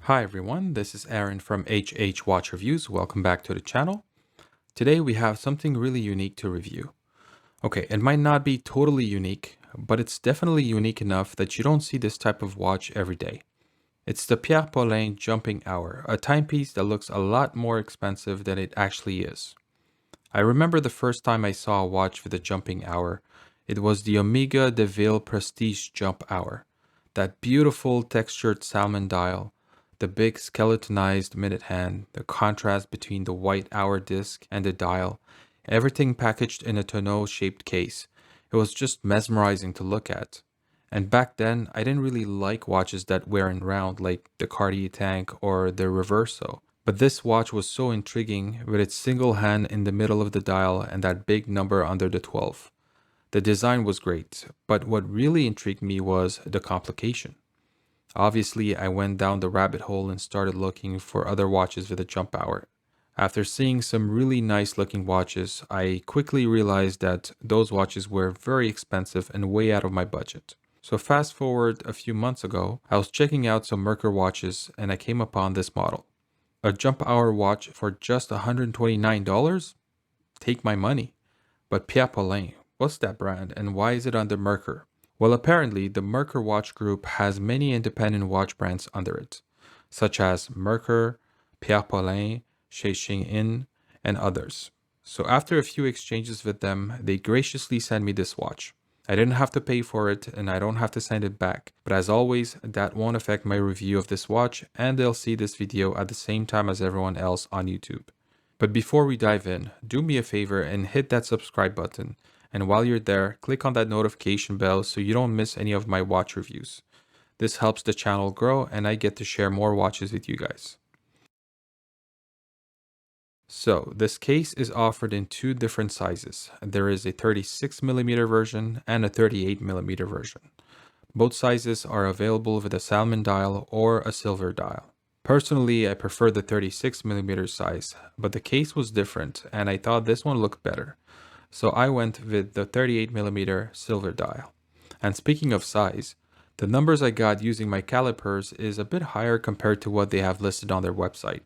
Hi everyone, this is Aaron from HH Watch Reviews. Welcome back to the channel. Today we have something really unique to review. Okay, it might not be totally unique, but it's definitely unique enough that you don't see this type of watch every day. It's the Pierre Paulin Jumping Hour, a timepiece that looks a lot more expensive than it actually is. I remember the first time I saw a watch with a jumping hour. It was the Omega de Ville Prestige Jump Hour. That beautiful textured salmon dial, the big skeletonized minute hand, the contrast between the white hour disc and the dial, everything packaged in a tonneau-shaped case. It was just mesmerizing to look at. And back then, I didn't really like watches that weren't round like the Cartier Tank or the Reverso. But this watch was so intriguing with its single hand in the middle of the dial and that big number under the 12. The design was great, but what really intrigued me was the complication. Obviously, I went down the rabbit hole and started looking for other watches with a jump hour. After seeing some really nice looking watches, I quickly realized that those watches were very expensive and way out of my budget. So fast forward a few months ago, I was checking out some Merkur watches and I came upon this model. A jump hour watch for just $129? Take my money. But Pierre Paulin, what's that brand and why is it under Merkur? Well, apparently the Merkur watch group has many independent watch brands under it, such as Merkur, Pierre Paulin, Shexin, and others. So after a few exchanges with them, they graciously sent me this watch. I didn't have to pay for it and I don't have to send it back. But as always, that won't affect my review of this watch and they'll see this video at the same time as everyone else on YouTube. But before we dive in, do me a favor and hit that subscribe button. And while you're there, click on that notification bell so you don't miss any of my watch reviews. This helps the channel grow and I get to share more watches with you guys. So this case is offered in two different sizes. There is a 36mm version and a 38mm version. Both sizes are available with a salmon dial or a silver dial. Personally, I prefer the 36mm size, but the case was different and I thought this one looked better. So I went with the 38mm silver dial. And speaking of size, the numbers I got using my calipers is a bit higher compared to what they have listed on their website.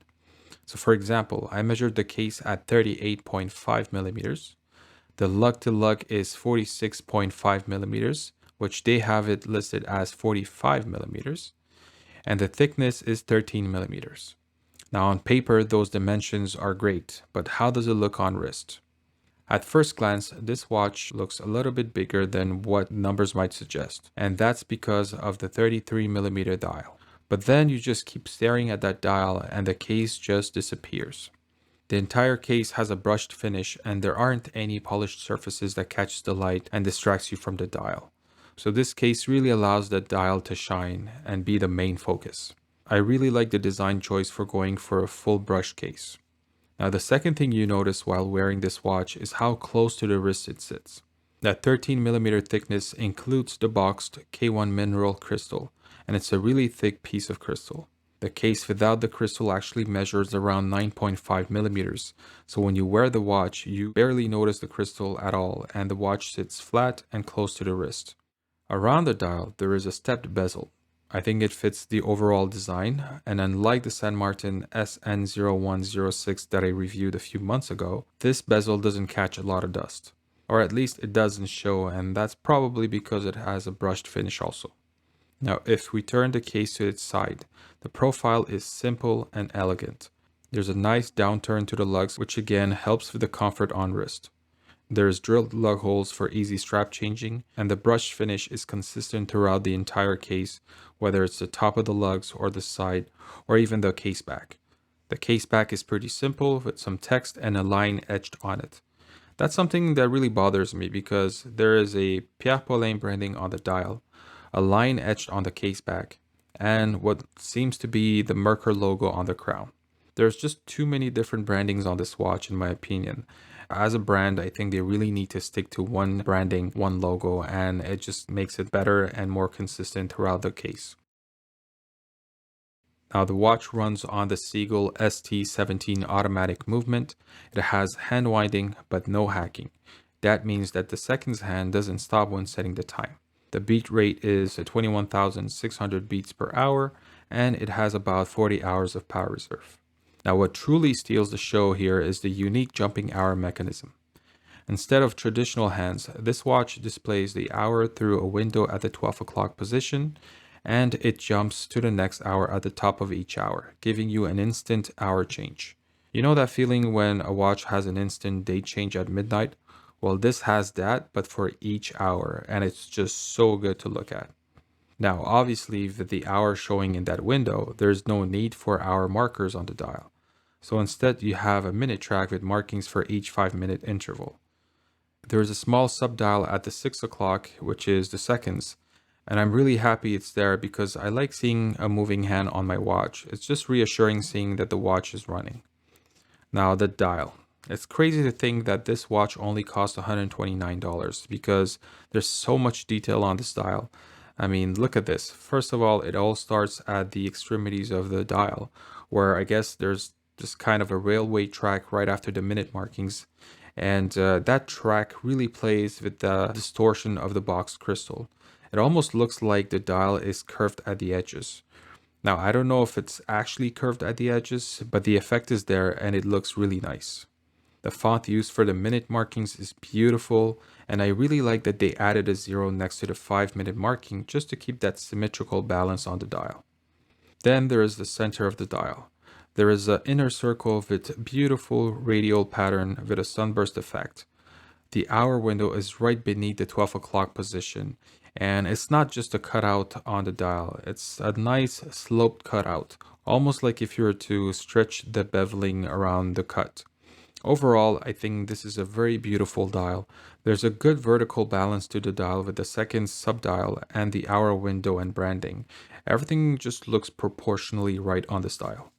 So for example, I measured the case at 38.5 millimeters. The lug to lug is 46.5 millimeters, which they have it listed as 45 millimeters. And the thickness is 13 millimeters. Now on paper, those dimensions are great, but how does it look on wrist? At first glance, this watch looks a little bit bigger than what numbers might suggest, and that's because of the 33mm dial. But then you just keep staring at that dial and the case just disappears. The entire case has a brushed finish and there aren't any polished surfaces that catch the light and distracts you from the dial. So this case really allows the dial to shine and be the main focus. I really like the design choice for going for a full brush case. Now the second thing you notice while wearing this watch is how close to the wrist it sits. That 13mm thickness includes the boxed K1 mineral crystal, and it's a really thick piece of crystal. The case without the crystal actually measures around 9.5 millimeters, so when you wear the watch, you barely notice the crystal at all, and the watch sits flat and close to the wrist. Around the dial, there is a stepped bezel. I think it fits the overall design, and unlike the San Martin SN0106 that I reviewed a few months ago, this bezel doesn't catch a lot of dust. Or at least it doesn't show, and that's probably because it has a brushed finish also. Now, if we turn the case to its side, the profile is simple and elegant. There's a nice downturn to the lugs, which again helps with the comfort on wrist. There's drilled lug holes for easy strap changing, and the brush finish is consistent throughout the entire case, whether it's the top of the lugs or the side, or even the case back. The case back is pretty simple with some text and a line etched on it. That's something that really bothers me because there is a Pierre Paulin branding on the dial, a line etched on the case back, and what seems to be the Merkur logo on the crown. There's just too many different brandings on this watch in my opinion. As a brand, I think they really need to stick to one branding, one logo, and it just makes it better and more consistent throughout the case. Now the watch runs on the Seagull ST17 automatic movement. It has hand winding but no hacking. That means that the seconds hand doesn't stop when setting the time. The beat rate is 21,600 beats per hour and it has about 40 hours of power reserve. Now, what truly steals the show here is the unique jumping hour mechanism. Instead of traditional hands, this watch displays the hour through a window at the 12 o'clock position, and it jumps to the next hour at the top of each hour, giving you an instant hour change. You know that feeling when a watch has an instant date change at midnight? Well, this has that, but for each hour, and it's just so good to look at. Now, obviously, with the hour showing in that window, there's no need for hour markers on the dial. So instead, you have a minute track with markings for each 5-minute interval. There's a small subdial at the 6 o'clock, which is the seconds, and I'm really happy it's there because I like seeing a moving hand on my watch. It's just reassuring seeing that the watch is running. Now, the dial. It's crazy to think that this watch only cost $129 because there's so much detail on this dial. I mean, look at this. First of all, it all starts at the extremities of the dial, where I guess there's just kind of a railway track right after the minute markings. And that track really plays with the distortion of the box crystal. It almost looks like the dial is curved at the edges. Now, I don't know if it's actually curved at the edges, but the effect is there and it looks really nice. The font used for the minute markings is beautiful, and I really like that they added a 0 next to the 5-minute marking just to keep that symmetrical balance on the dial. Then there is the center of the dial. There is an inner circle with beautiful radial pattern with a sunburst effect. The hour window is right beneath the 12 o'clock position, and it's not just a cutout on the dial, it's a nice sloped cutout, almost like if you were to stretch the beveling around the cut. Overall, I think this is a very beautiful dial. There's a good vertical balance to the dial with the seconds subdial and the hour window and branding. Everything just looks proportionally right on this dial.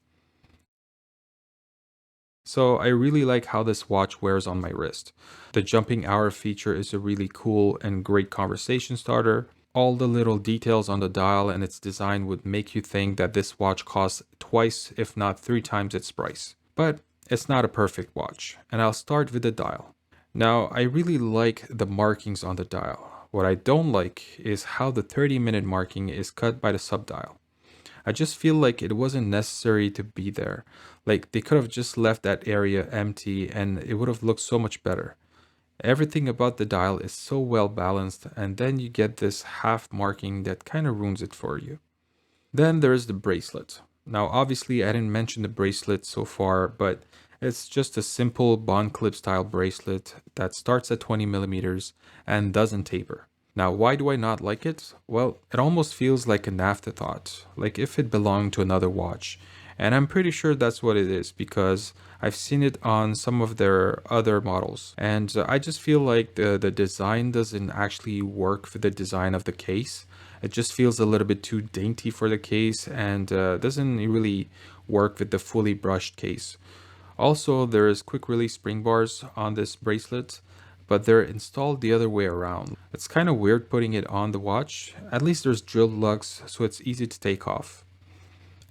So I really like how this watch wears on my wrist. The jumping hour feature is a really cool and great conversation starter. All the little details on the dial and its design would make you think that this watch costs twice, if not 3 times its price. But it's not a perfect watch, and I'll start with the dial. Now, I really like the markings on the dial. What I don't like is how the 30-minute marking is cut by the subdial. I just feel like it wasn't necessary to be there. Like they could have just left that area empty and it would have looked so much better. Everything about the dial is so well balanced, and then you get this half marking that kind of ruins it for you. Then there's the bracelet. Now obviously I didn't mention the bracelet so far, but it's just a simple bond clip style bracelet that starts at 20 millimeters and doesn't taper. Now, why do I not like it? Well, it almost feels like an afterthought, like if it belonged to another watch. And I'm pretty sure that's what it is because I've seen it on some of their other models. And I just feel like the design doesn't actually work for the design of the case. It just feels a little bit too dainty for the case and doesn't really work with the fully brushed case. Also, there's quick release spring bars on this bracelet, but they're installed the other way around. It's kind of weird putting it on the watch. At least there's drilled lugs, so it's easy to take off.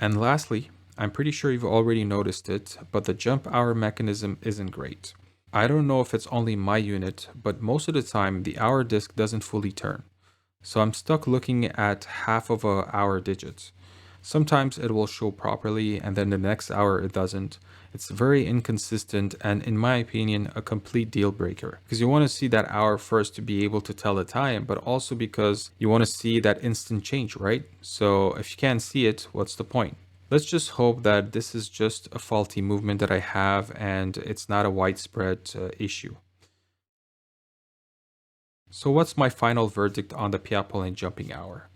And lastly, I'm pretty sure you've already noticed it, but the jump hour mechanism isn't great. I don't know if it's only my unit, but most of the time the hour disc doesn't fully turn. So I'm stuck looking at half of a hour digit. Sometimes it will show properly and then the next hour it doesn't. It's very inconsistent and in my opinion a complete deal breaker. Because you want to see that hour first to be able to tell the time, but also because you want to see that instant change, right? So if you can't see it, what's the point? Let's just hope that this is just a faulty movement that I have and it's not a widespread issue. So what's my final verdict on the Pierre Paulin Jumping Hour?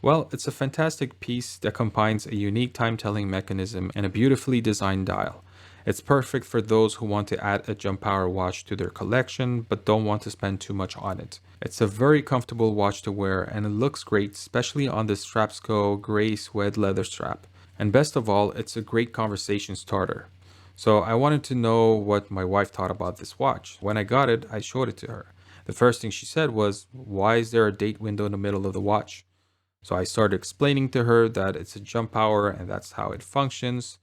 Well, it's a fantastic piece that combines a unique time-telling mechanism and a beautifully designed dial. It's perfect for those who want to add a jump hour watch to their collection but don't want to spend too much on it. It's a very comfortable watch to wear and it looks great, especially on the StrapsCo gray suede leather strap. And best of all, it's a great conversation starter. So I wanted to know what my wife thought about this watch. When I got it, I showed it to her. The first thing she said was, "Why is there a date window in the middle of the watch?" So I started explaining to her that it's a jump hour and that's how it functions.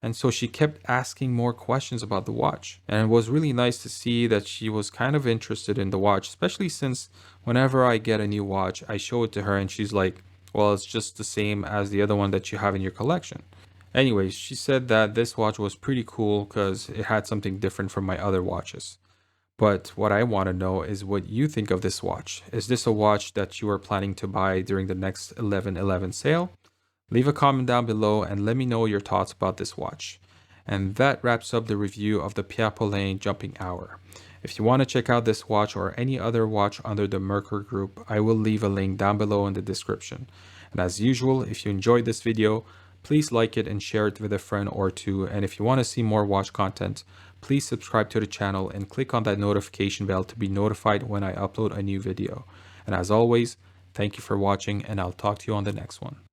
And so she kept asking more questions about the watch. And it was really nice to see that she was kind of interested in the watch, especially since whenever I get a new watch, I show it to her and she's like, Well, it's just the same as the other one that you have in your collection. Anyways, she said that this watch was pretty cool because it had something different from my other watches. But what I want to know is what you think of this watch. Is this a watch that you are planning to buy during the next 11/11 sale? Leave a comment down below and let me know your thoughts about this watch. And that wraps up the review of the Pierre Paulin Jumping Hour. If you want to check out this watch or any other watch under the Merkur group, I will leave a link down below in the description. And as usual, if you enjoyed this video, please like it and share it with a friend or two. And if you want to see more watch content, please subscribe to the channel and click on that notification bell to be notified when I upload a new video. And as always, thank you for watching, and I'll talk to you on the next one.